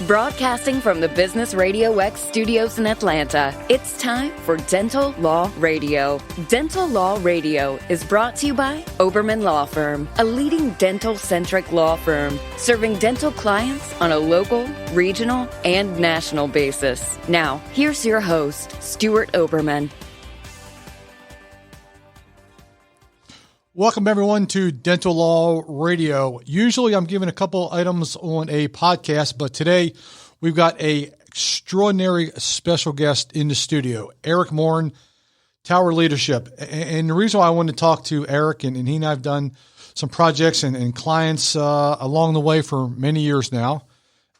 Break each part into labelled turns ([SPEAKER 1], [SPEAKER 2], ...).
[SPEAKER 1] Broadcasting from the Business RadioX studios in Atlanta, it's time for Dental Law Radio. Dental Law Radio is brought to you by Oberman Law Firm, a leading dental-centric law firm serving dental clients on a local, regional, and national basis. Now, here's your host, Stuart Oberman.
[SPEAKER 2] Welcome, everyone, to Dental Law Radio. Usually I'm giving a couple items on a podcast, but today we've got an extraordinary special guest in the studio, Eric Morin, Tower Leadership. And the reason why I wanted to talk to Eric, and he and I have done some projects and clients along the way for many years now.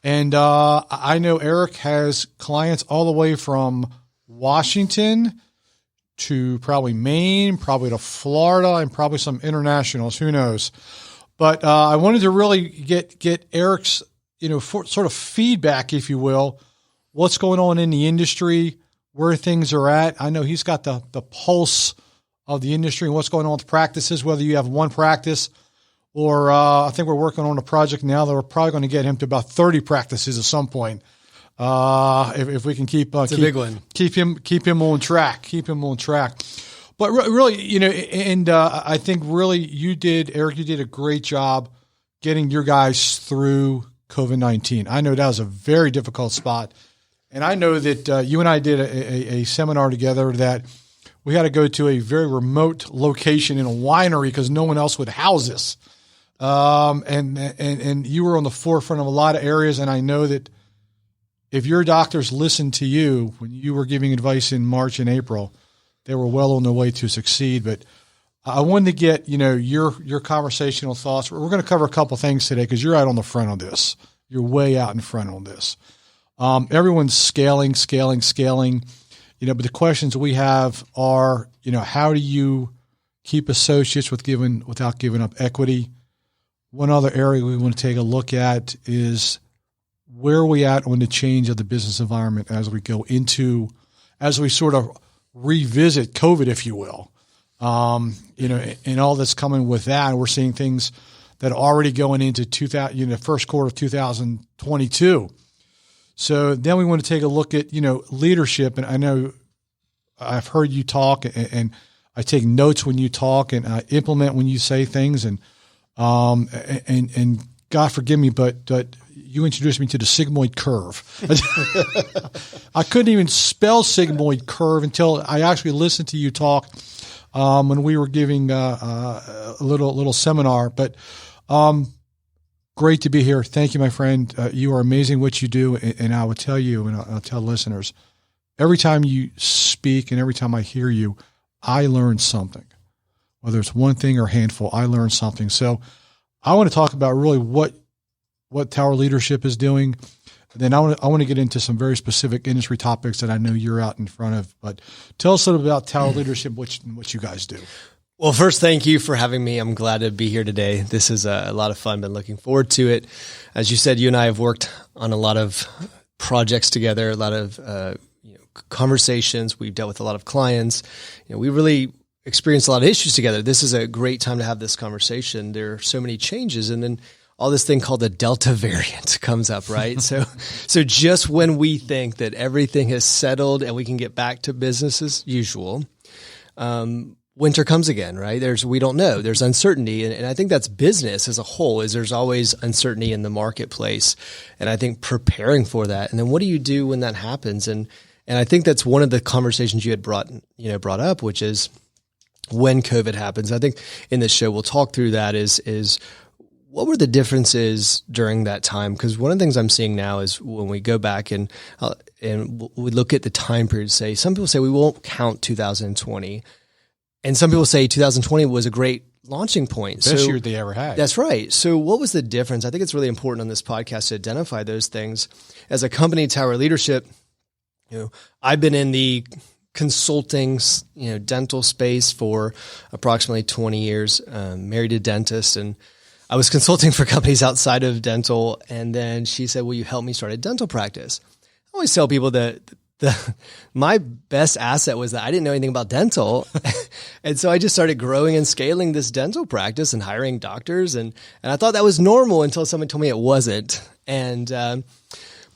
[SPEAKER 2] And I know Eric has clients all the way from Washington to probably Maine, probably to Florida, and probably some internationals. Who knows? But I wanted to really get Eric's, sort of feedback, if you will, what's going on in the industry, where things are at. I know he's got the pulse of the industry and what's going on with practices, whether you have one practice or I think we're working on a project now that we're probably going to get him to about 30 practices at some point. If we can keep a big one. keep him on track. But really, and I think really Eric, you did a great job getting your guys through COVID-19. I know that was a very difficult spot. And I know that you and I did a seminar together that we had to go to a very remote location in a winery because no one else would house us. And you were on the forefront of a lot of areas. And I know that if your doctors listened to you when you were giving advice in March and April, they were well on their way to succeed. But I wanted to get, your conversational thoughts. We're going to cover a couple of things today because you're out on the front of this. You're way out in front on this. Everyone's scaling. But the questions we have are, how do you keep associates without giving up equity? One other area we want to take a look at is where are we at on the change of the business environment as we sort of revisit COVID, if you will, and all that's coming with that. And we're seeing things that are already going into the first quarter of 2022. So then we want to take a look at, leadership. And I know I've heard you talk and I take notes when you talk and I implement when you say things and God forgive me, but you introduced me to the sigmoid curve. I couldn't even spell sigmoid curve until I actually listened to you talk when we were giving a little seminar. But great to be here. Thank you, my friend. You are amazing what you do, and I will tell you, and I'll tell listeners, every time you speak and every time I hear you, I learn something. Whether it's one thing or a handful, I learn something. So I want to talk about really what Tower Leadership is doing. Then I want to get into some very specific industry topics that I know you're out in front of. But tell us a little bit about Tower Leadership, what you guys do.
[SPEAKER 3] Well, first, thank you for having me. I'm glad to be here today. This is a lot of fun. Been looking forward to it. As you said, you and I have worked on a lot of projects together, a lot of conversations. We've dealt with a lot of clients. We really experienced a lot of issues together. This is a great time to have this conversation. There are so many changes, and then all this thing called the Delta variant comes up, right? So just when we think that everything has settled and we can get back to business as usual, winter comes again, right? We don't know. There's uncertainty. And I think that's business as a whole is there's always uncertainty in the marketplace. And I think preparing for that. And then what do you do when that happens? And I think that's one of the conversations you had brought up, which is when COVID happens. I think in this show, we'll talk through that is what were the differences during that time? Because one of the things I'm seeing now is when we go back and we look at the time period, some people say we won't count 2020. And some people say 2020 was a great launching point.
[SPEAKER 2] Best year they ever had.
[SPEAKER 3] That's right. So what was the difference? I think it's really important on this podcast to identify those things. As a company, Tower Leadership, I've been in the consulting, dental space for approximately 20 years, married a dentist, and I was consulting for companies outside of dental. And then she said, will you help me start a dental practice? I always tell people that my best asset was that I didn't know anything about dental. And so I just started growing and scaling this dental practice and hiring doctors. And I thought that was normal until someone told me it wasn't.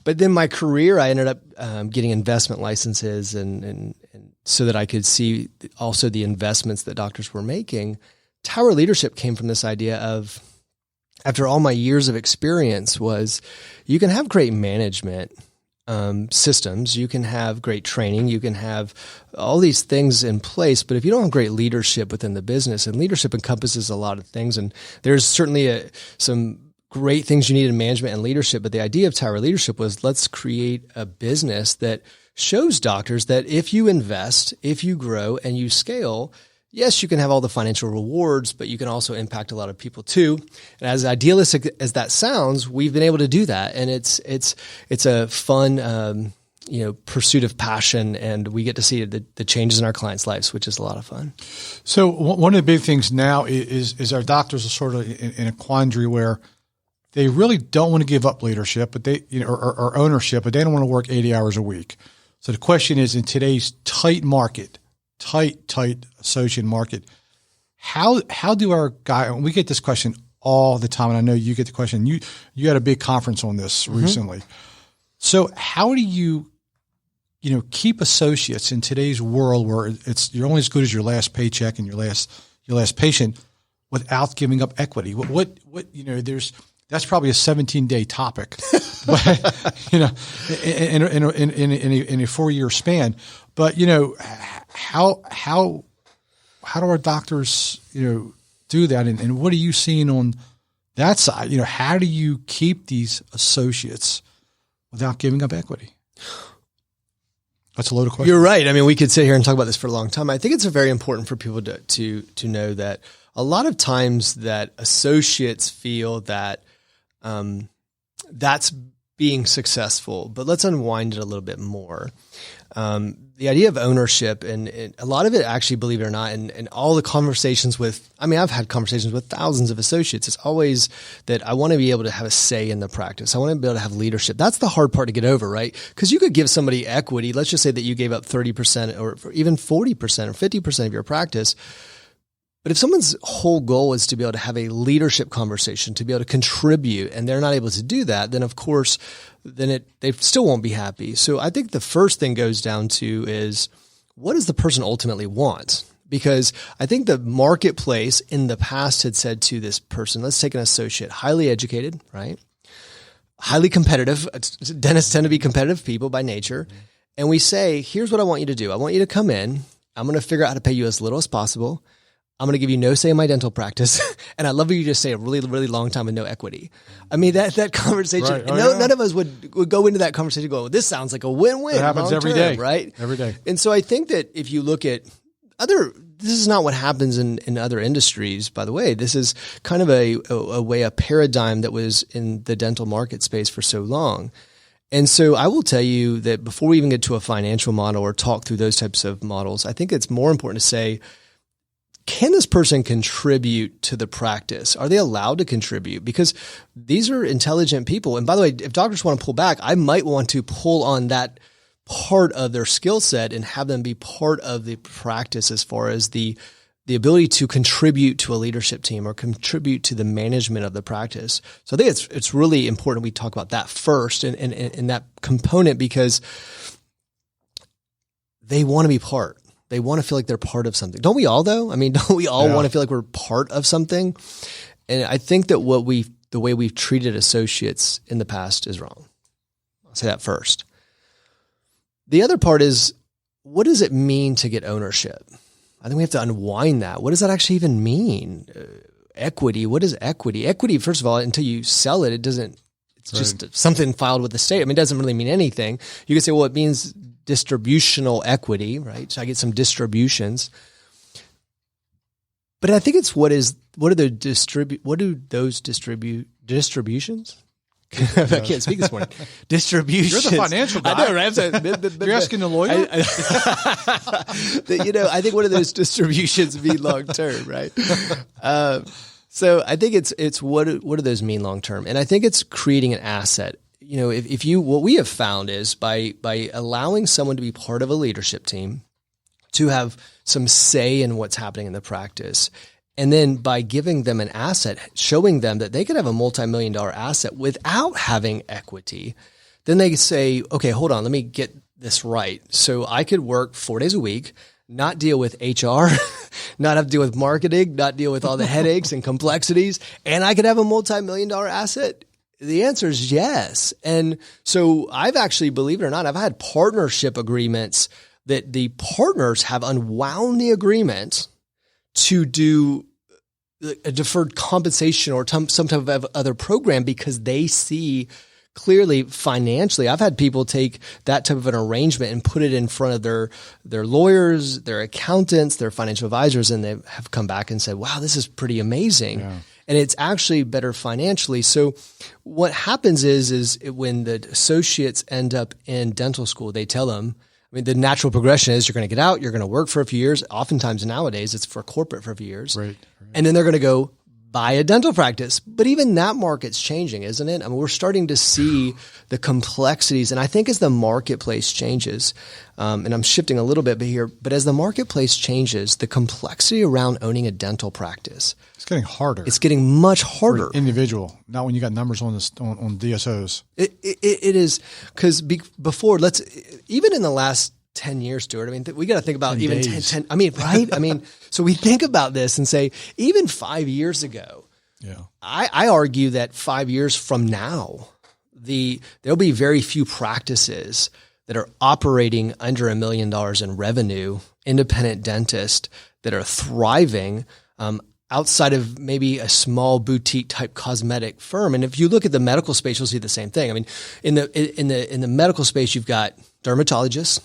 [SPEAKER 3] But then my career, I ended up getting investment licenses and so that I could see also the investments that doctors were making. Tower leadership came from this idea of, after all my years of experience, was you can have great management systems, you can have great training, you can have all these things in place, but if you don't have great leadership within the business, and leadership encompasses a lot of things, and there's certainly some great things you need in management and leadership, but the idea of Tower leadership was, let's create a business that shows doctors that if you invest, if you grow and you scale, yes, you can have all the financial rewards, but you can also impact a lot of people too. And as idealistic as that sounds, we've been able to do that. And it's a fun, pursuit of passion, and we get to see the changes in our clients' lives, which is a lot of fun.
[SPEAKER 2] So one of the big things now is our doctors are sort of in a quandary where they really don't want to give up leadership, but or ownership, but they don't want to work 80 hours a week. So the question is, in today's tight market, tight associate market, how do our guys, and we get this question all the time, and I know you get the question, you had a big conference on this recently. So how do you keep associates in today's world where you're only as good as your last paycheck and your last patient without giving up equity? That's probably a 17-day topic, but in a 4-year span. But how do our doctors do that, and what are you seeing on that side? How do you keep these associates without giving up equity? That's a loaded question.
[SPEAKER 3] You're right. I mean, we could sit here and talk about this for a long time. I think it's very important for people to know that a lot of times that associates feel that that's being successful, but let's unwind it a little bit more. The idea of ownership, and a lot of it, actually, believe it or not, and all the conversations I've had conversations with thousands of associates. It's always that I want to be able to have a say in the practice. I want to be able to have leadership. That's the hard part to get over, right? Because you could give somebody equity. Let's just say that you gave up 30% or even 40% or 50% of your practice. But if someone's whole goal is to be able to have a leadership conversation, to be able to contribute, and they're not able to do that, then of course, they still won't be happy. So I think the first thing goes down to is, what does the person ultimately want? Because I think the marketplace in the past had said to this person, let's take an associate, highly educated, right? Highly competitive. Dentists tend to be competitive people by nature. And we say, here's what I want you to do. I want you to come in. I'm going to figure out how to pay you as little as possible. I'm going to give you no say in my dental practice. And I'd love for you to stay a really, really long time with no equity. I mean, that conversation, right. None of us would go into that conversation going, well, this sounds like a win-win.
[SPEAKER 2] It happens every day,
[SPEAKER 3] right?
[SPEAKER 2] Every day.
[SPEAKER 3] And so I think that if you look at this is not what happens in other industries, by the way. This is kind of a paradigm that was in the dental market space for so long. And so I will tell you that before we even get to a financial model or talk through those types of models, I think it's more important to say, can this person contribute to the practice? Are they allowed to contribute? Because these are intelligent people. And by the way, if doctors want to pull back, I might want to pull on that part of their skill set and have them be part of the practice as far as the ability to contribute to a leadership team or contribute to the management of the practice. So I think it's really important we talk about that first and that component, because they want to be part. They want to feel like they're part of something. Don't we all, though? I mean, don't we all want to feel like we're part of something? And I think that the way we've treated associates in the past is wrong. I'll say that first. The other part is, what does it mean to get ownership? I think we have to unwind that. What does that actually even mean? Equity. What is equity? Equity, first of all, until you sell it, it's just something filed with the state. I mean, it doesn't really mean anything. You can say, well, it means distributional equity, right? So I get some distributions. But I think it's what do those distributions? I can't speak this morning. Distributions.
[SPEAKER 2] You're the financial guy.
[SPEAKER 3] I know, right?
[SPEAKER 2] You're asking the lawyer?
[SPEAKER 3] I think what do those distributions mean long term, right? So I think it's what do those mean long term? And I think it's creating an asset. What we have found is by allowing someone to be part of a leadership team, to have some say in what's happening in the practice, and then by giving them an asset, showing them that they could have a multi-million-dollar asset without having equity, Then they say, okay, hold on, let me get this right. So I could work 4 days a week, not deal with HR, not have to deal with marketing, not deal with all the headaches and complexities, and I could have a multi-million-dollar asset. The answer is yes. And so I've actually, believe it or not, I've had partnership agreements that the partners have unwound the agreement to do a deferred compensation or some type of other program because they see clearly financially. I've had people take that type of an arrangement and put it in front of their lawyers, their accountants, their financial advisors, and they have come back and said, wow, this is pretty amazing. Yeah. And it's actually better financially. So what happens is when the associates end up in dental school, they tell them, I mean, the natural progression is you're going to get out, you're going to work for a few years. Oftentimes nowadays it's for corporate for a few years. Right. And then they're going to go buy a dental practice. But even that market's changing, isn't it? I mean, we're starting to see the complexities. And I think as the marketplace changes, and I'm shifting a little bit here, but as the marketplace changes, the complexity around owning a dental practice,
[SPEAKER 2] it's getting harder.
[SPEAKER 3] It's getting much harder.
[SPEAKER 2] For individual, not when you got numbers on DSOs.
[SPEAKER 3] It is, because before, even in the last 10 years, Stuart, I mean, we got to think about even 10, I mean, right? I mean, so we think about this and say, even 5 years ago, I argue that 5 years from now, there'll be very few practices that are operating under $1 million in revenue, independent dentists that are thriving, outside of maybe a small boutique type cosmetic firm. And if you look at the medical space, you'll see the same thing. I mean, in the medical space, you've got dermatologists,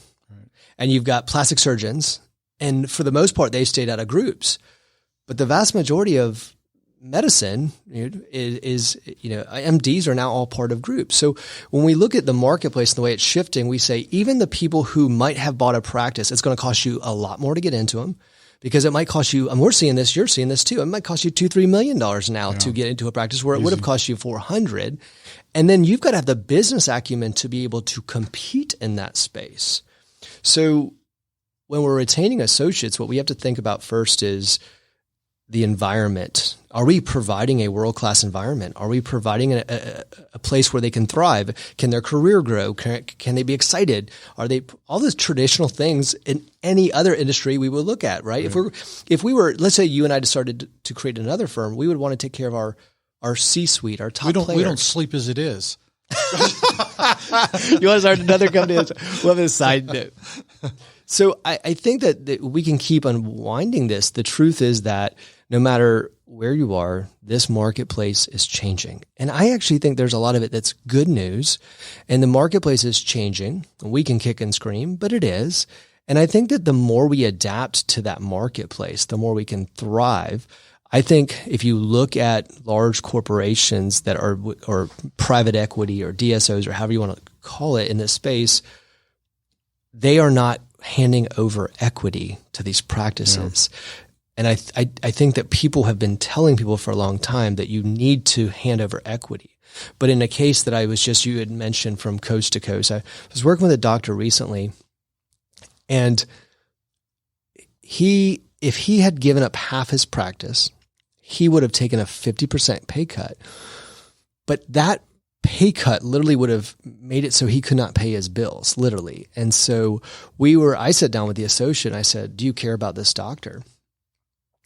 [SPEAKER 3] and you've got plastic surgeons, and for the most part, they stayed out of groups. But the vast majority of medicine is MDs are now all part of groups. So when we look at the marketplace and the way it's shifting, we say even the people who might have bought a practice, it's going to cost you a lot more to get into them, because it might cost you, and we're seeing this, you're seeing this too, it might cost you $2-3 million now to get into a practice where it would have cost you $400. And then you've got to have the business acumen to be able to compete in that space. So when we're retaining associates, what we have to think about first is the environment. Are we providing a world-class environment? Are we providing a place where they can thrive? Can their career grow? Can they be excited? Are they all those traditional things in any other industry we would look at, right? If we were, let's say you and I decided to create another firm, we would want to take care of our C-suite, our top players.
[SPEAKER 2] We don't sleep as it is.
[SPEAKER 3] You want to start another company? We'll have a side note. So I think that we can keep unwinding this. The truth is that no matter where you are, this marketplace is changing. And I actually think there's a lot of it that's good news. And the marketplace is changing. We can kick and scream, but it is. And I think that the more we adapt to that marketplace, the more we can thrive. I think if you look at large corporations that are, or private equity or DSOs or however you want to call it in this space, they are not handing over equity to these practices. Yeah. And I think that people have been telling people for a long time that you need to hand over equity. But in a case that you had mentioned from coast to coast, I was working with a doctor recently, and if he had given up half his practice, he would have taken a 50% pay cut. But that pay cut literally would have made it so he could not pay his bills, literally. And so I sat down with the associate and I said, "Do you care about this doctor?"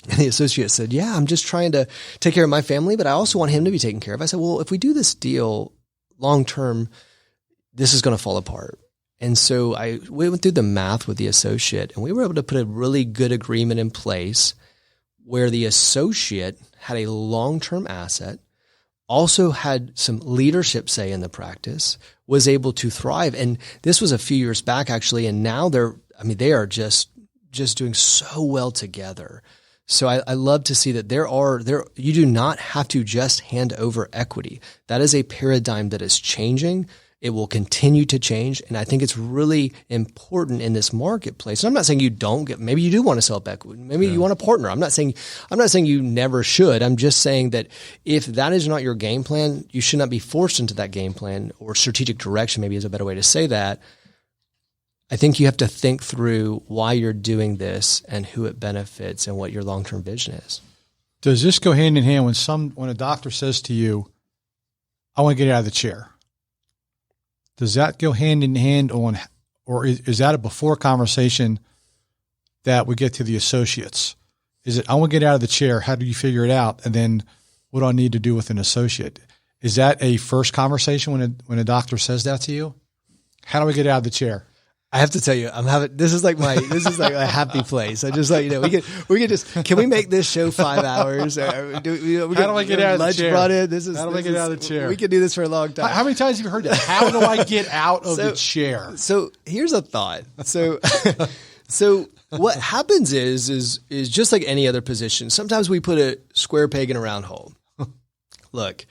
[SPEAKER 3] And the associate said, "Yeah, I'm just trying to take care of my family, but I also want him to be taken care of." I said, "Well, if we do this deal long term, this is going to fall apart." And so we went through the math with the associate, and we were able to put a really good agreement in place where the associate had a long-term asset, also had some leadership say in the practice, was able to thrive. And this was a few years back, actually, and now they are just doing so well together. So I love to see that you do not have to just hand over equity. That is a paradigm that is changing. It will continue to change. And I think it's really important in this marketplace. And I'm not saying maybe you do want to sell up equity. Maybe you want a partner. I'm not saying you never should. I'm just saying that if that is not your game plan, you should not be forced into that game plan, or strategic direction, maybe is a better way to say that. I think you have to think through why you're doing this and who it benefits and what your long-term vision is.
[SPEAKER 2] Does this go hand in hand when a doctor says to you, "I want to get out of the chair"? does that go hand in hand on, or is that a before conversation that we get to the associates? Is it, I want to get out of the chair. How do you figure it out? And then what do I need to do with an associate? Is that a first conversation when a doctor says that to you? How do I get out of the chair?
[SPEAKER 3] I have to tell you, this is like my happy place. I just can we make this show 5 hours?
[SPEAKER 2] How do I get out of the chair?
[SPEAKER 3] Brought in.
[SPEAKER 2] How do I get out of the chair?
[SPEAKER 3] We can do this for a long time.
[SPEAKER 2] How many times have you heard that? How do I get out of the chair?
[SPEAKER 3] So here's a thought. So what happens is just like any other position. Sometimes we put a square peg in a round hole. Look,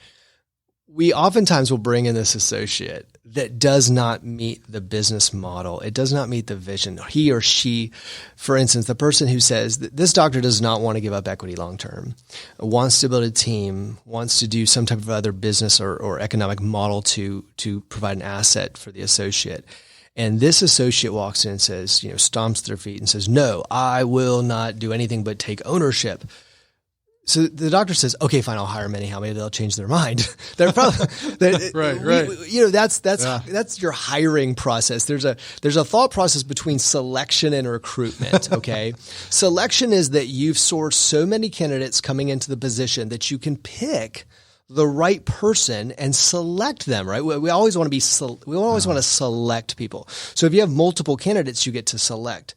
[SPEAKER 3] we oftentimes will bring in this associate that does not meet the business model. It does not meet the vision. He or she, for instance, the person who says that this doctor does not want to give up equity long-term, wants to build a team, wants to do some type of other business or economic model to provide an asset for the associate. And this associate walks in and says, stomps their feet and says, no, I will not do anything but take ownership. So the doctor says, okay, fine, I'll hire them anyhow. Maybe they'll change their mind. They're probably
[SPEAKER 2] right.
[SPEAKER 3] That's your hiring process. There's a thought process between selection and recruitment. Okay. Selection is that you've sourced so many candidates coming into the position that you can pick the right person and select them, right? We always want to select people. So if you have multiple candidates, you get to select.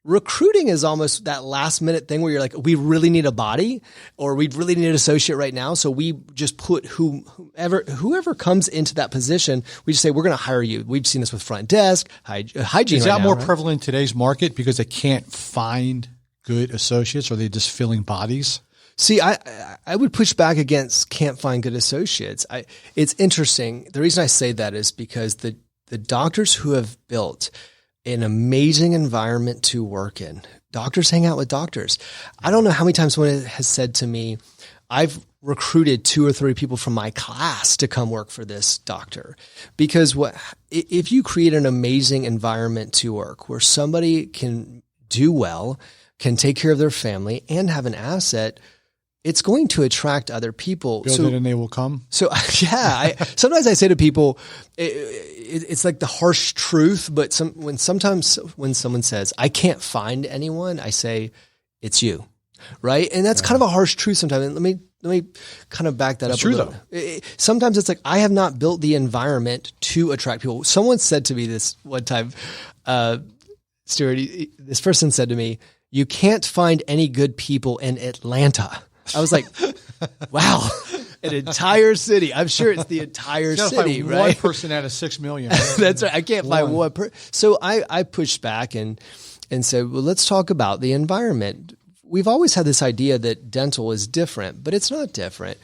[SPEAKER 3] Recruiting is almost that last minute thing where you're like, we really need a body, or we really need an associate right now. So we just put whoever comes into that position, we just say, we're going to hire you. We've seen this with front desk, hygiene.
[SPEAKER 2] Is that more prevalent in today's market because they can't find good associates, or are they just filling bodies?
[SPEAKER 3] See, I would push back against can't find good associates. It's interesting. The reason I say that is because the doctors who have built an amazing environment to work in. Doctors hang out with doctors. I don't know how many times someone has said to me, I've recruited 2 or 3 people from my class to come work for this doctor. Because if you create an amazing environment to work where somebody can do well, can take care of their family, and have an asset, it's going to attract other people.
[SPEAKER 2] Build it and they will come.
[SPEAKER 3] So yeah, sometimes I say to people, it's like the harsh truth, but sometimes when someone says, I can't find anyone, I say, it's you, right? And that's kind of a harsh truth sometimes. And let me kind of back that up a little. Sometimes it's like, I have not built the environment to attract people. Someone said to me this one time, Stuart, this person said to me, you can't find any good people in Atlanta. I was like, wow, an entire city. I'm sure it's the entire city, right?
[SPEAKER 2] One person out of 6 million. Right?
[SPEAKER 3] That's right. I can't find one person. So I pushed back and said, well, let's talk about the environment. We've always had this idea that dental is different, but it's not different.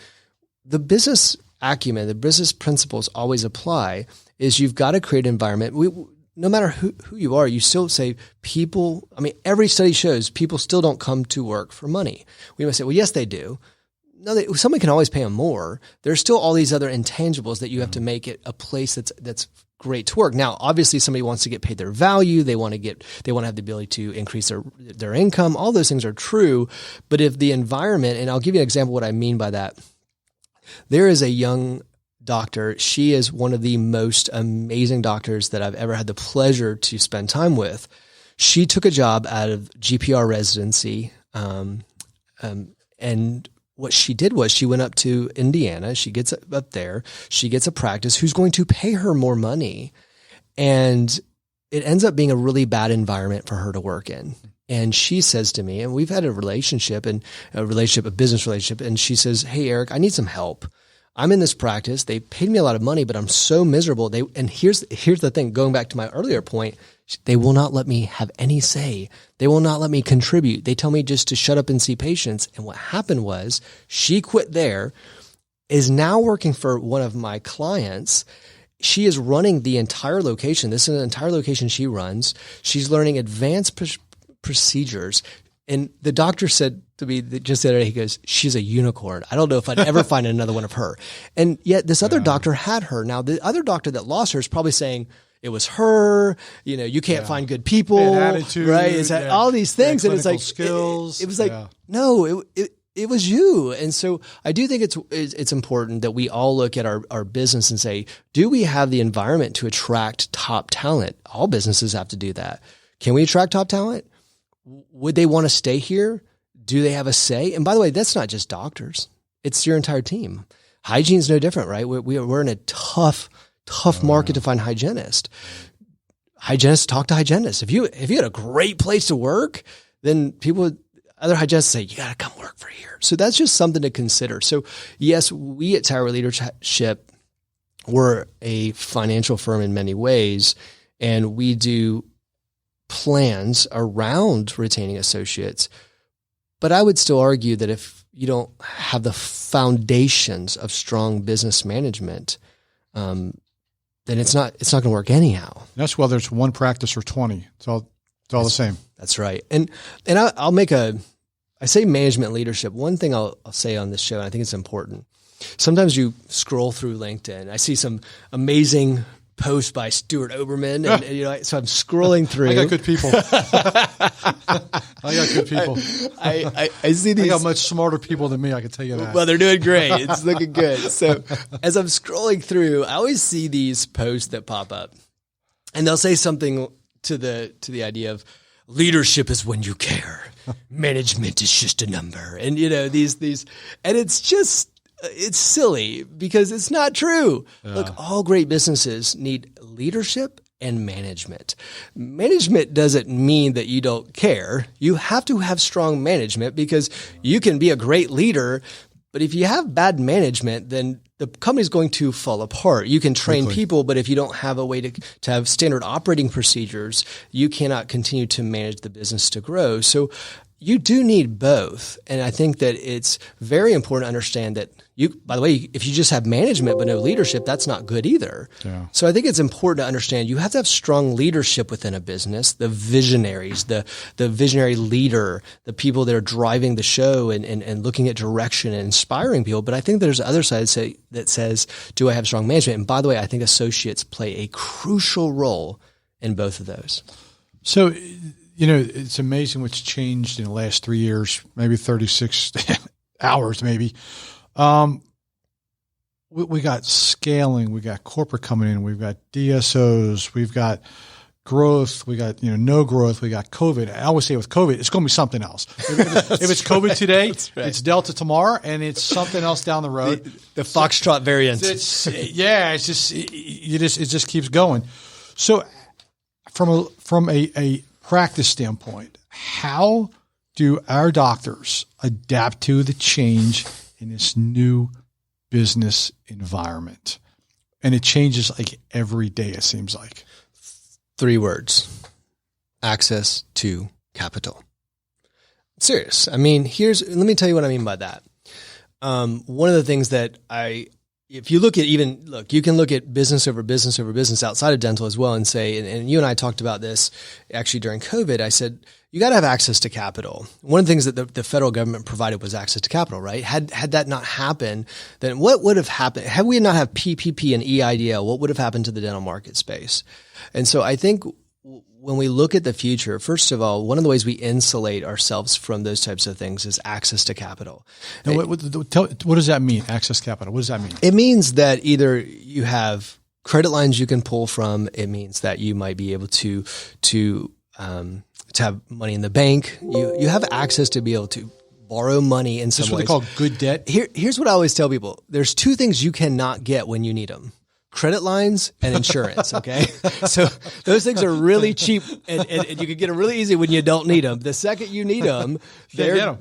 [SPEAKER 3] The business acumen, the business principles always apply. Is you've got to create an environment. No matter who you are, you still say people, every study shows people still don't come to work for money. We must say, well, yes, they do. No, someone can always pay them more. There's still all these other intangibles that you have to make it a place that's great to work. Now, obviously somebody wants to get paid their value. They want to have the ability to increase their income. All those things are true. But if the environment, and I'll give you an example of what I mean by that. There is a young doctor. She is one of the most amazing doctors that I've ever had the pleasure to spend time with. She took a job out of GPR residency. And what she did was she went up to Indiana. She gets up there. She gets a practice who's going to pay her more money. And it ends up being a really bad environment for her to work in. And she says to me, and we've had a business relationship. And she says, hey, Eric, I need some help. I'm in this practice. They paid me a lot of money, but I'm so miserable. And here's the thing, going back to my earlier point, they will not let me have any say. They will not let me contribute. They tell me just to shut up and see patients. And what happened was she quit there, is now working for one of my clients. She is running the entire location. This is an entire location she runs. She's learning advanced procedures. And the doctor said to me just the other day, he goes, she's a unicorn. I don't know if I'd ever find another one of her. And yet this other doctor had her. Now, the other doctor that lost her is probably saying, it was her, you can't find good people,
[SPEAKER 2] attitude,
[SPEAKER 3] right? It's all these things. And it's like,
[SPEAKER 2] skills.
[SPEAKER 3] It was like, no, it it was you. And so I do think it's important that we all look at our business and say, do we have the environment to attract top talent? All businesses have to do that. Can we attract top talent? Would they want to stay here? Do they have a say? And by the way, that's not just doctors. It's your entire team. Hygiene is no different, right? We're in a tough market to find hygienists. Hygienists talk to hygienists. If you had a great place to work, then other hygienists say, you got to come work for here. So that's just something to consider. So yes, we at Tower Leadership, we're a financial firm in many ways, and we do plans around retaining associates. But I would still argue that if you don't have the foundations of strong business management, then it's not going to work anyhow.
[SPEAKER 2] That's whether it's one practice or 20. It's all the same.
[SPEAKER 3] That's right. And I say management leadership. One thing I'll say on this show, and I think it's important. Sometimes you scroll through LinkedIn. I see some amazing post by Stuart Oberman, and so I'm scrolling through.
[SPEAKER 2] I got good people. I
[SPEAKER 3] see these.
[SPEAKER 2] I got much smarter people than me. I can tell you that.
[SPEAKER 3] Well, they're doing great. It's looking good. So as I'm scrolling through, I always see these posts that pop up, and they'll say something to the idea of leadership is when you care, management is just a number, and these, and it's silly because it's not true. Yeah. Look, all great businesses need leadership and management. Management doesn't mean that you don't care. You have to have strong management because you can be a great leader, but if you have bad management, then the company's going to fall apart. You can train people, but if you don't have a way to have standard operating procedures, you cannot continue to manage the business to grow. So you do need both. And I think that it's very important to understand that by the way, if you just have management but no leadership, that's not good either. Yeah. So I think it's important to understand you have to have strong leadership within a business, the visionaries, the visionary leader, the people that are driving the show and looking at direction and inspiring people. But I think there's the other side that says, do I have strong management? And by the way, I think associates play a crucial role in both of those.
[SPEAKER 2] So, it's amazing what's changed in the last 3 years, maybe 36 hours, maybe. We got scaling, we got corporate coming in, we've got DSOs, we've got growth, we got, no growth, we got COVID. I always say with COVID, it's going to be something else. If it's COVID today, right. It's Delta tomorrow, and it's something else down the road.
[SPEAKER 3] The Foxtrot variant.
[SPEAKER 2] It just keeps going. So from a practice standpoint, how do our doctors adapt to the change in this new business environment? And it changes like every day, it seems like.
[SPEAKER 3] 3 words: access to capital. Serious. I mean, let me tell you what I mean by that. One of the things that if you look at you can look at business over business over business outside of dental as well and say, and you and I talked about this actually during COVID, I said, you got to have access to capital. One of the things that the federal government provided was access to capital, right? Had that not happened, then what would have happened? Had we not have PPP and EIDL, what would have happened to the dental market space? And so I think when we look at the future, first of all, one of the ways we insulate ourselves from those types of things is access to capital.
[SPEAKER 2] And what does that mean, access to capital? What does that mean?
[SPEAKER 3] It means that either you have credit lines you can pull from. It means that you might be able to have money in the bank. You have access to be able to borrow money in some ways.
[SPEAKER 2] This is what they call good debt?
[SPEAKER 3] Here's what I always tell people. There's 2 things you cannot get when you need them: credit lines and insurance. Okay. So those things are really cheap and you can get them really easy when you don't need them. The second you need them, they're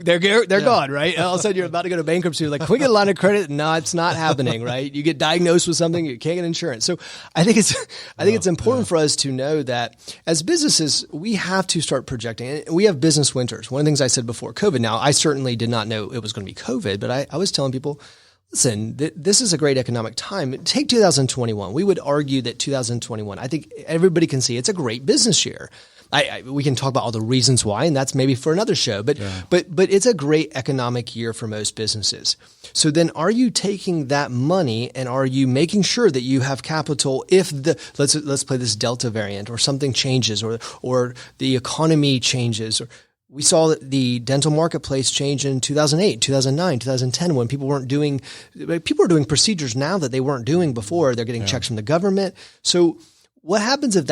[SPEAKER 3] gone, right? All of a sudden you're about to go to bankruptcy. You're like, can we get a line of credit? No, it's not happening, right? You get diagnosed with something, you can't get insurance. So I think it's important for us to know that as businesses, we have to start projecting. We have business winters. One of the things I said before COVID, now I certainly did not know it was going to be COVID, but I was telling people, listen, this is a great economic time. Take 2021. We would argue that 2021, I think everybody can see it's a great business year. We can talk about all the reasons why, and that's maybe for another show, but it's a great economic year for most businesses. So then are you taking that money and are you making sure that you have capital if let's play this Delta variant or something changes or the economy changes, or we saw the dental marketplace change in 2008, 2009, 2010, when people were doing procedures now that they weren't doing before. They're getting checks from the government. So what happens if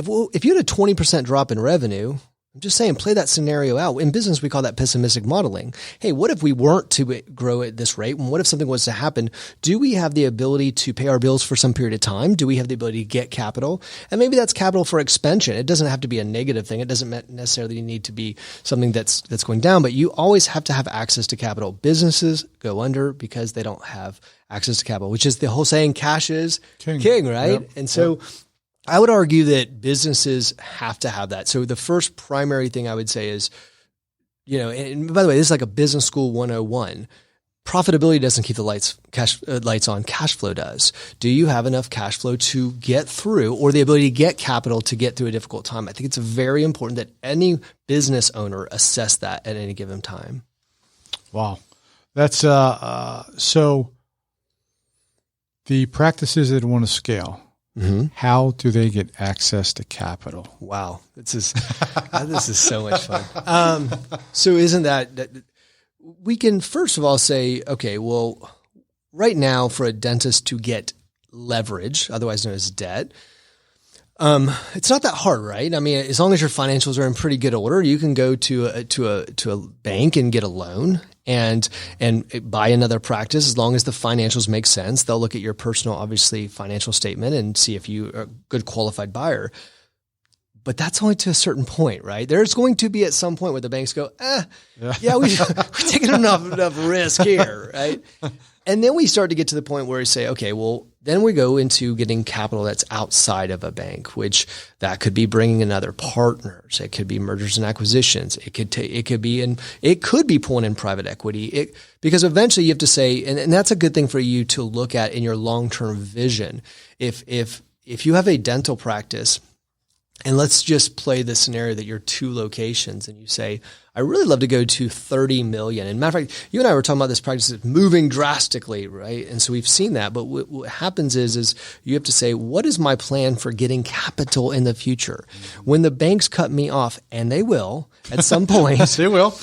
[SPEAKER 3] you had a 20% drop in revenue? I'm just saying, play that scenario out. In business, we call that pessimistic modeling. Hey, what if we weren't to grow at this rate? And what if something was to happen? Do we have the ability to pay our bills for some period of time? Do we have the ability to get capital? And maybe that's capital for expansion. It doesn't have to be a negative thing. It doesn't necessarily need to be something that's going down, but you always have to have access to capital. Businesses go under because they don't have access to capital, which is the whole saying, cash is king, right? Yep. And so I would argue that businesses have to have that. So the first primary thing I would say is, and by the way, this is like a business school 101. Profitability doesn't keep the lights on. Cash flow does. Do you have enough cash flow to get through, or the ability to get capital to get through a difficult time? I think it's very important that any business owner assess that at any given time.
[SPEAKER 2] Wow. That's, so the practices that want to scale, how do they get access to capital?
[SPEAKER 3] Wow. This is so much fun. So isn't that we can first of all say, okay, well, right now for a dentist to get leverage, otherwise known as debt, it's not that hard, right? I mean, as long as your financials are in pretty good order, you can go to a bank and get a loan and buy another practice. As long as the financials make sense, they'll look at your personal, obviously, financial statement and see if you are a good qualified buyer. But that's only to a certain point, right? There's going to be at some point where the banks go, we're taking enough risk here, right? And then we start to get to the point where we say, okay, well, then we go into getting capital that's outside of a bank, which that could be bringing in other partners. It could be mergers and acquisitions. It could be pulling in private equity. Because eventually you have to say, and that's a good thing for you to look at in your long-term vision. If you have a dental practice, and let's just play the scenario that you're two locations and you say, I really love to go to 30 million. And matter of fact, you and I were talking about this practice is moving drastically, right? And so we've seen that. But what happens is you have to say, what is my plan for getting capital in the future? When the banks cut me off, and they will at some point,
[SPEAKER 2] they will.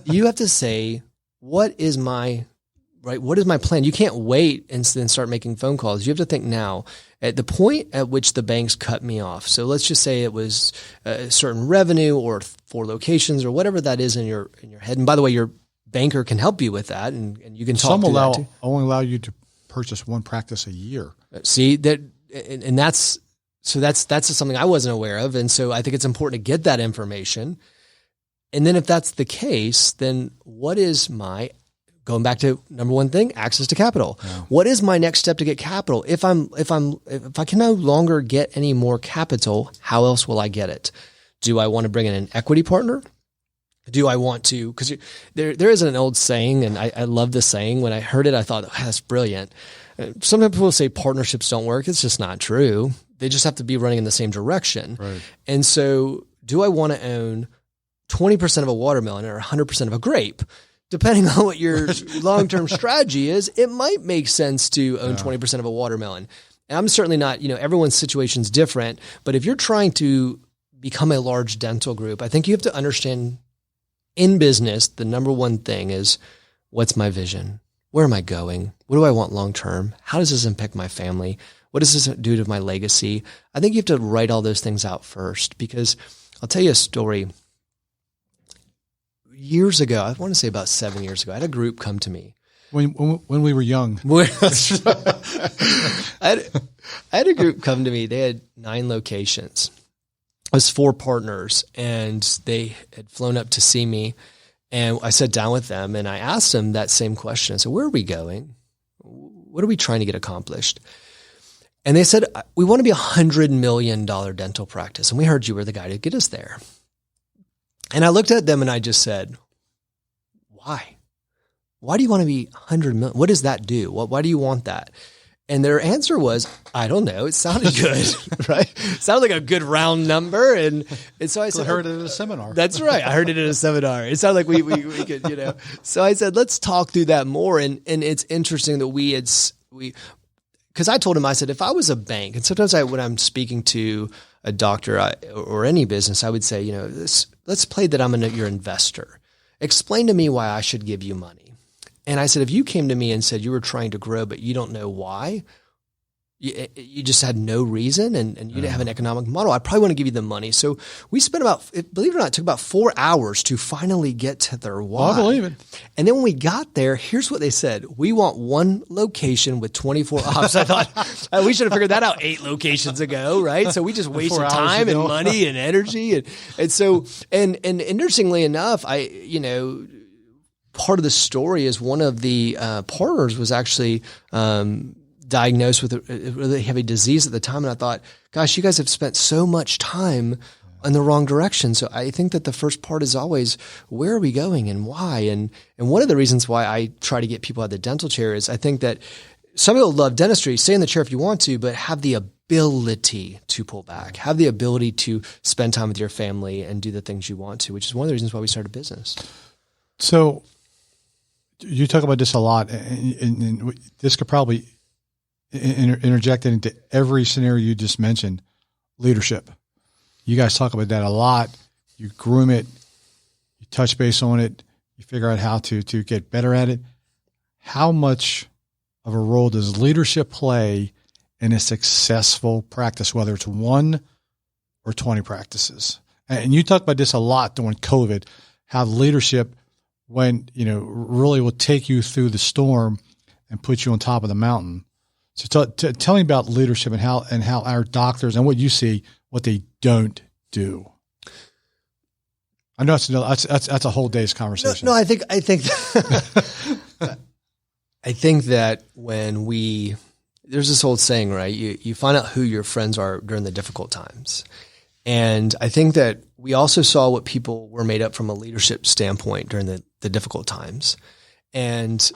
[SPEAKER 3] You have to say, what is my plan? You can't wait and then start making phone calls. You have to think now. At the point at which the banks cut me off, so let's just say it was a certain revenue or 4 locations or whatever that is in your head. And by the way, your banker can help you with that, and you can talk. Some
[SPEAKER 2] only allow you to purchase one practice a year.
[SPEAKER 3] See that, and that's something I wasn't aware of, and so I think it's important to get that information. And then if that's the case, then what is going back to number one thing, access to capital. Yeah. What is my next step to get capital? If I can no longer get any more capital, how else will I get it? Do I want to bring in an equity partner? Do I want to, because there is an old saying, and I love this saying. When I heard it, I thought, that's brilliant. Sometimes people say partnerships don't work. It's just not true. They just have to be running in the same direction. Right. And so do I want to own 20% of a watermelon or 100% of a grape? Depending on what your long-term strategy is, it might make sense to own 20% of a watermelon. And I'm certainly not, everyone's situation is different, but if you're trying to become a large dental group, I think you have to understand in business, the number one thing is, what's my vision? Where am I going? What do I want long-term? How does this impact my family? What does this do to my legacy? I think you have to write all those things out first, because I'll tell you a story. Years ago, I want to say about 7 years ago, I had a group come to me.
[SPEAKER 2] When we were young.
[SPEAKER 3] I had a group come to me. They had 9 locations. It was 4 partners, and they had flown up to see me. And I sat down with them, and I asked them that same question. I said, where are we going? What are we trying to get accomplished? And they said, we want to be $100 million dental practice. And we heard you were the guy to get us there. And I looked at them and I just said, why? Why do you want to be 100 million? What does that do? Why do you want that? And their answer was, I don't know. It sounded good, right? It sounded like a good round number. And so I said,
[SPEAKER 2] I heard it at a seminar.
[SPEAKER 3] That's right. I heard it at a seminar. It sounded like we could, So I said, let's talk through that more. And it's interesting that because I told him, I said, if I was a bank, and sometimes when I'm speaking to a doctor or any business, I would say, let's play that I'm your investor. Explain to me why I should give you money. And I said, if you came to me and said you were trying to grow, but you don't know why, you just had no reason and you didn't have an economic model, I probably want to give you the money. So we spent believe it or not, it took about 4 hours to finally get to their why.
[SPEAKER 2] I believe it.
[SPEAKER 3] And then when we got there, here's what they said. We want one location with 24 ops. I thought we should have figured that out 8 locations ago, right? So we just wasted time and money and energy. And so, and interestingly enough, part of the story is one of the partners was actually diagnosed with a really heavy disease at the time. And I thought, gosh, you guys have spent so much time in the wrong direction. So I think that the first part is always, where are we going and why? And one of the reasons why I try to get people out of the dental chair is I think that some people love dentistry, stay in the chair if you want to, but have the ability to pull back, have the ability to spend time with your family and do the things you want to, which is one of the reasons why we started business.
[SPEAKER 2] So you talk about this a lot, and this could probably interject it into every scenario you just mentioned. Leadership. You guys talk about that a lot. You groom it, you touch base on it, you figure out how to get better at it. How much of a role does leadership play in a successful practice, whether it's 1 or 20 practices? And you talk about this a lot during COVID, how leadership, when, really will take you through the storm and put you on top of the mountain. So tell me about leadership and how our doctors and what you see, what they don't do. I know that's a whole day's conversation.
[SPEAKER 3] No, I think I think that when there's this old saying, right? You find out who your friends are during the difficult times. And I think that we also saw what people were made up from a leadership standpoint during the difficult times. And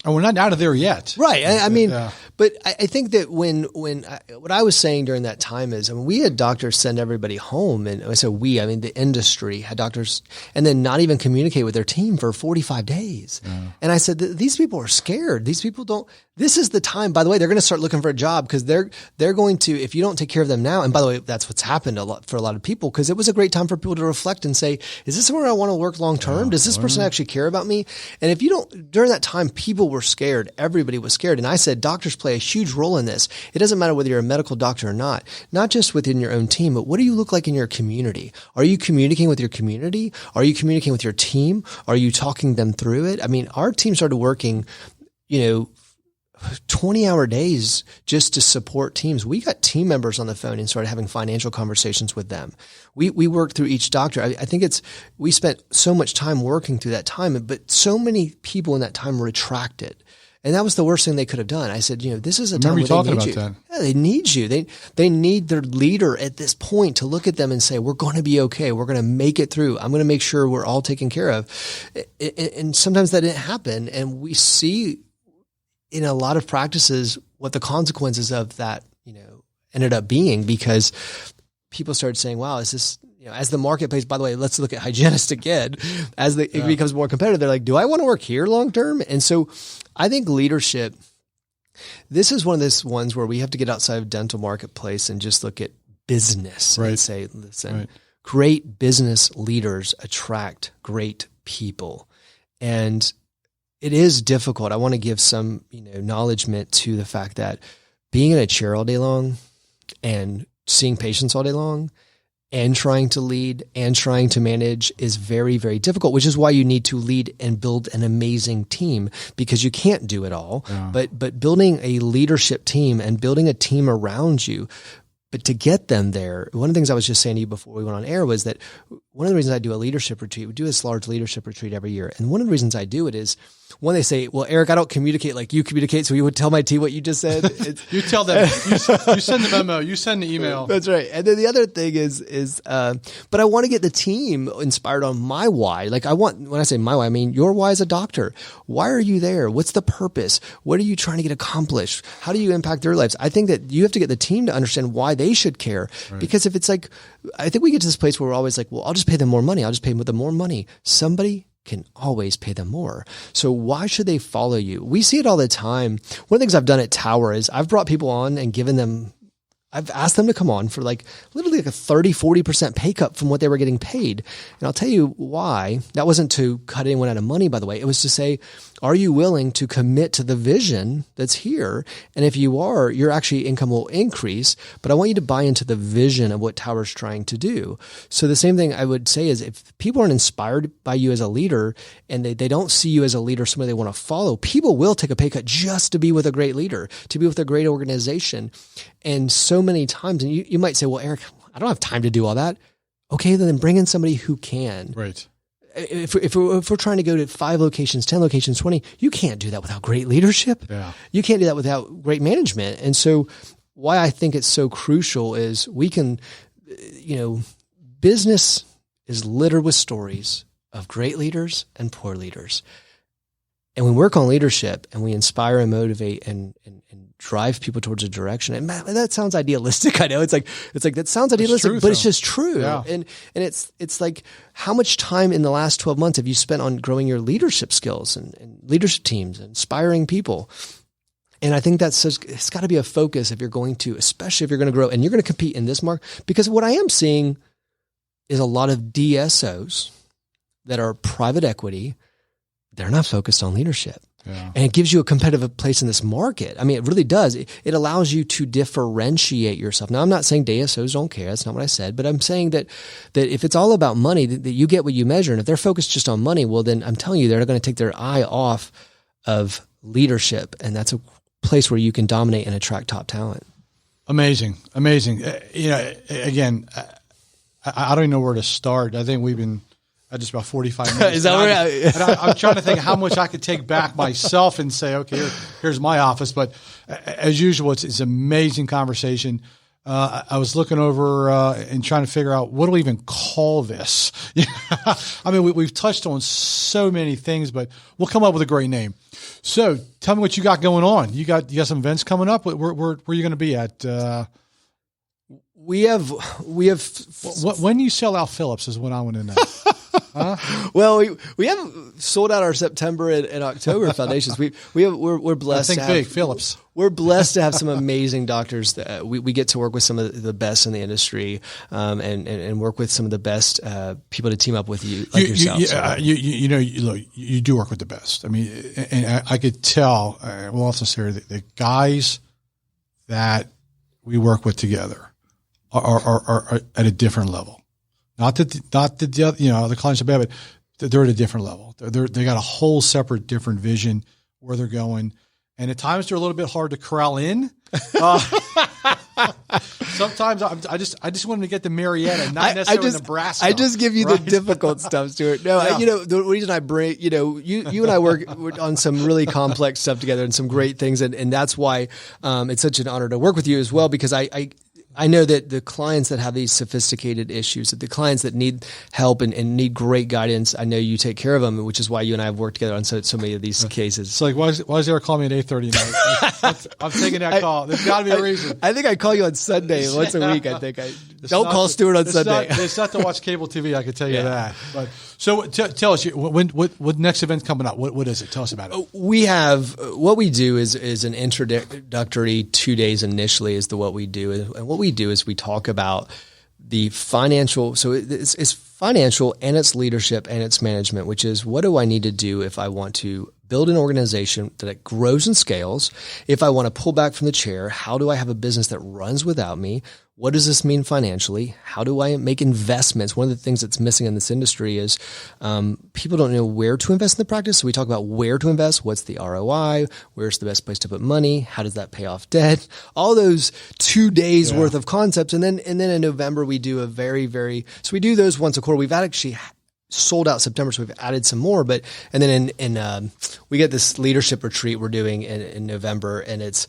[SPEAKER 2] we're not out of there yet.
[SPEAKER 3] Right. I mean, but I think that what I was saying during that time is, we had doctors send everybody home. And I said the industry had doctors and then not even communicate with their team for 45 days. Yeah. And I said, these people are scared. These people this is the time, by the way, they're going to start looking for a job because they're going to, if you don't take care of them now, and by the way, that's what's happened for a lot of people, because it was a great time for people to reflect and say, is this where I want to work long term? Does this person actually care about me? And if you don't, during that time, people were scared. Everybody was scared. And I said, doctors play a huge role in this. It doesn't matter whether you're a medical doctor or not just within your own team, but what do you look like in your community? Are you communicating with your community? Are you communicating with your team? Are you talking them through it? I mean, our team started working, 20-hour days just to support teams. We got team members on the phone and started having financial conversations with them. We worked through each doctor. I think we spent so much time working through that time, but so many people in that time retracted. And that was the worst thing they could have done. I said, this is a time where they need you. That. Yeah, they need you. They need their leader at this point to look at them and say, we're going to be okay. We're going to make it through. I'm going to make sure we're all taken care of. And sometimes that didn't happen. And we see in a lot of practices what the consequences of that, ended up being, because people started saying, wow, is this, as the marketplace, by the way, let's look at hygienists again, it becomes more competitive. They're like, do I want to work here long-term? And so I think leadership, this is one of those ones where we have to get outside of dental marketplace and just look at business and say, listen, great business leaders attract great people. And it is difficult. I want to give some, acknowledgement to the fact that being in a chair all day long and seeing patients all day long and trying to lead and trying to manage is very, very difficult, which is why you need to lead and build an amazing team, because you can't do it all. Yeah. But building a leadership team and building a team around you, but to get them there, one of the things I was just saying to you before we went on air was that one of the reasons I do a leadership retreat, we do this large leadership retreat every year. And one of the reasons I do it is when they say, well, Eric, I don't communicate like you communicate. So you would tell my team what you just said.
[SPEAKER 2] You tell them, you send the memo, you send the email.
[SPEAKER 3] That's right. And then the other thing is, but I want to get the team inspired on my why. Like when I say my why, I mean your why as a doctor. Why are you there? What's the purpose? What are you trying to get accomplished? How do you impact their lives? I think that you have to get the team to understand why they should care. Right. Because if it's like, I think we get to this place where we're always like, well, I'll just pay them more money. I'll just pay them more money. Somebody can always pay them more. So why should they follow you? We see it all the time. One of the things I've done at Tower is I've brought people on and given them I've asked them to come on for like literally like a 30-40% pay cut from what they were getting paid. And I'll tell you why. That wasn't to cut anyone out of money, by the way. It was to say, are you willing to commit to the vision that's here? And if you are, your actually income will increase, but I want you to buy into the vision of what Tower's trying to do. So the same thing I would say is if people aren't inspired by you as a leader and they don't see you as a leader, somebody they want to follow, people will take a pay cut just to be with a great leader, to be with a great organization. And so many times, and you might say, well, Eric, I don't have time to do all that. Okay, then bring in somebody who can.
[SPEAKER 2] Right.
[SPEAKER 3] If we're trying to go to 5 locations, 10 locations, 20, you can't do that without great leadership.
[SPEAKER 2] Yeah.
[SPEAKER 3] You can't do that without great management. And so why I think it's so crucial is we can, business is littered with stories of great leaders and poor leaders. And we work on leadership and we inspire and motivate and drive people towards a direction. And that sounds idealistic. I know it's like that sounds idealistic,
[SPEAKER 2] true,
[SPEAKER 3] but it's just true.
[SPEAKER 2] Yeah.
[SPEAKER 3] And it's like, how much time in the last 12 months have you spent on growing your leadership skills and leadership teams, inspiring people? And I think it's got to be a focus if you're going to, especially if you're going to grow and you're going to compete in this market. Because what I am seeing is a lot of DSOs that are private equity. They're not focused on leadership. Yeah. And it gives you a competitive place in this market. I mean, it really does. It allows you to differentiate yourself. Now, I'm not saying DSOs don't care. That's not what I said. But I'm saying that if it's all about money, that you get what you measure. And if they're focused just on money, well, then I'm telling you, they're going to take their eye off of leadership. And that's a place where you can dominate and attract top talent.
[SPEAKER 2] Amazing. Again, I don't even know where to start. I think we've been just about 45 minutes.
[SPEAKER 3] Is that
[SPEAKER 2] I'm trying to think how much I could take back myself and say, okay, here's my office. But as usual, it's an amazing conversation. I was looking over and trying to figure out what do we even call this. I mean, we've touched on so many things, but we'll come up with a great name. So tell me what you got going on. You got some events coming up. Where are you going to be at?
[SPEAKER 3] We have.
[SPEAKER 2] When you sell out Phillips is what I want to know. Huh?
[SPEAKER 3] Well, we have sold out our September and October foundations. We're blessed.
[SPEAKER 2] I think big Phillips.
[SPEAKER 3] We're blessed to have some amazing doctors. That we get to work with some of the best in the industry, and work with some of the best people to team up with you, like yourself.
[SPEAKER 2] You do work with the best. I mean, and I could tell. We'll also say the guys that we work with together are at a different level. Not that the clients are bad, but they're at a different level. They got a whole separate, different vision where they're going, and at times they're a little bit hard to corral in. Sometimes I just want them to get to Marietta, not necessarily Nebraska.
[SPEAKER 3] I just give you the difficult stuff, Stuart. No,
[SPEAKER 2] yeah.
[SPEAKER 3] The reason I bring, you and I work on some really complex stuff together and some great things, and that's why it's such an honor to work with you as well, because I know that the clients that have these sophisticated issues, that the clients that need help and need great guidance, I know you take care of them, which is why you and I have worked together on so many of these cases.
[SPEAKER 2] It's like, why is Eric calling me at 8:30 I'm taking that call. There's got to be a reason.
[SPEAKER 3] I think I call you on Sunday once a week. I think don't call Stuart on Sunday.
[SPEAKER 2] It's not to watch cable TV. I can tell you that. But so tell us, what next event's coming up? What is it? Tell us about it.
[SPEAKER 3] We have what we do is an introductory 2 days initially is what we do, and what we do is we talk about the financial. So it's financial and it's leadership and it's management, which is what do I need to do if I want to build an organization that it grows and scales? If I want to pull back from the chair, how do I have a business that runs without me? What does this mean financially? How do I make investments? One of the things that's missing in this industry is people don't know where to invest in the practice. So we talk about where to invest. What's the ROI? Where's the best place to put money? How does that pay off debt? All those 2 days worth of concepts. And then in November, we do so we do those once a quarter. We've actually sold out September, so we've added some more. And then we get this leadership retreat we're doing in November, and it's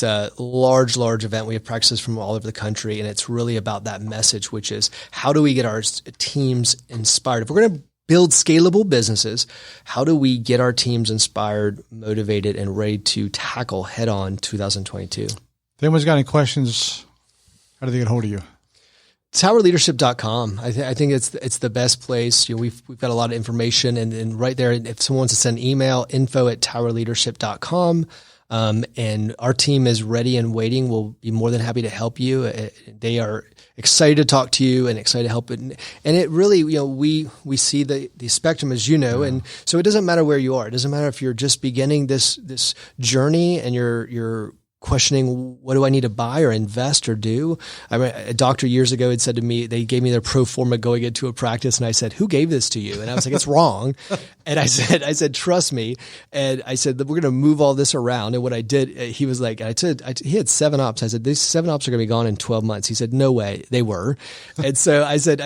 [SPEAKER 3] a large event. We have practices from all over the country, and it's really about that message, which is how do we get our teams inspired? If we're going to build scalable businesses, how do we get our teams inspired, motivated, and ready to tackle head on 2022? If
[SPEAKER 2] anyone's got any questions, how do they get a hold of you?
[SPEAKER 3] Towerleadership.com. I think it's the best place. We've got a lot of information, and right there, if someone wants to send email, info@towerleadership.com. And our team is ready and waiting. We'll be more than happy to help you. They are excited to talk to you and excited to help. And it really, we see the spectrum, as you know, and so it doesn't matter where you are. It doesn't matter if you're just beginning this journey and you're questioning, what do I need to buy or invest or do? I mean, a doctor years ago had said to me, they gave me their pro forma going into a practice, and I said, "Who gave this to you?" And I was like, "It's wrong." And I said, "Trust me." And I said, "We're going to move all this around." And what I did, he was like, he had 7 ops. I said, "These 7 ops are going to be gone in 12 months. He said, "No way." They were. And so I said,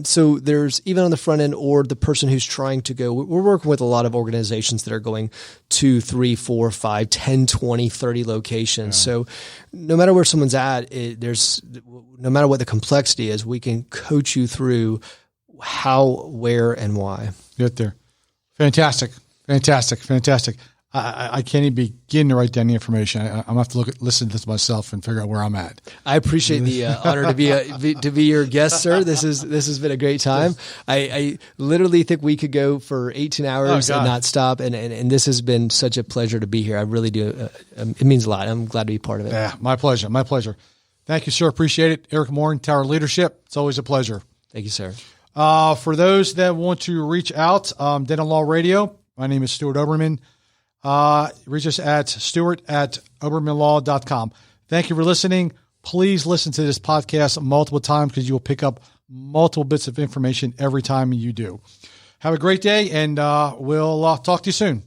[SPEAKER 3] so there's even on the front end, or the person who's trying to go, we're working with a lot of organizations that are going 2, 3, 4, 5, 10, 20, 30 locations. So no matter where someone's at, no matter what the complexity is, we can coach you through how, where, and why. Get there.
[SPEAKER 2] Fantastic. I can't even begin to write down the information. I'm gonna have to listen to this myself and figure out where I'm at.
[SPEAKER 3] I appreciate the honor to be your guest, sir. This has been a great time. I literally think we could go for 18 hours and not stop. And this has been such a pleasure to be here. I really do. It means a lot. I'm glad to be part of it.
[SPEAKER 2] Yeah, my pleasure. Thank you, sir. Appreciate it. Eric Morin, Tower Leadership. It's always a pleasure.
[SPEAKER 3] Thank you, sir.
[SPEAKER 2] For those that want to reach out, Dental Law Radio. My name is Stuart Oberman. Reach us at stuart@obermanlaw.com. Thank you for listening. Please listen to this podcast multiple times, because you will pick up multiple bits of information every time you do. Have a great day, and we'll talk to you soon.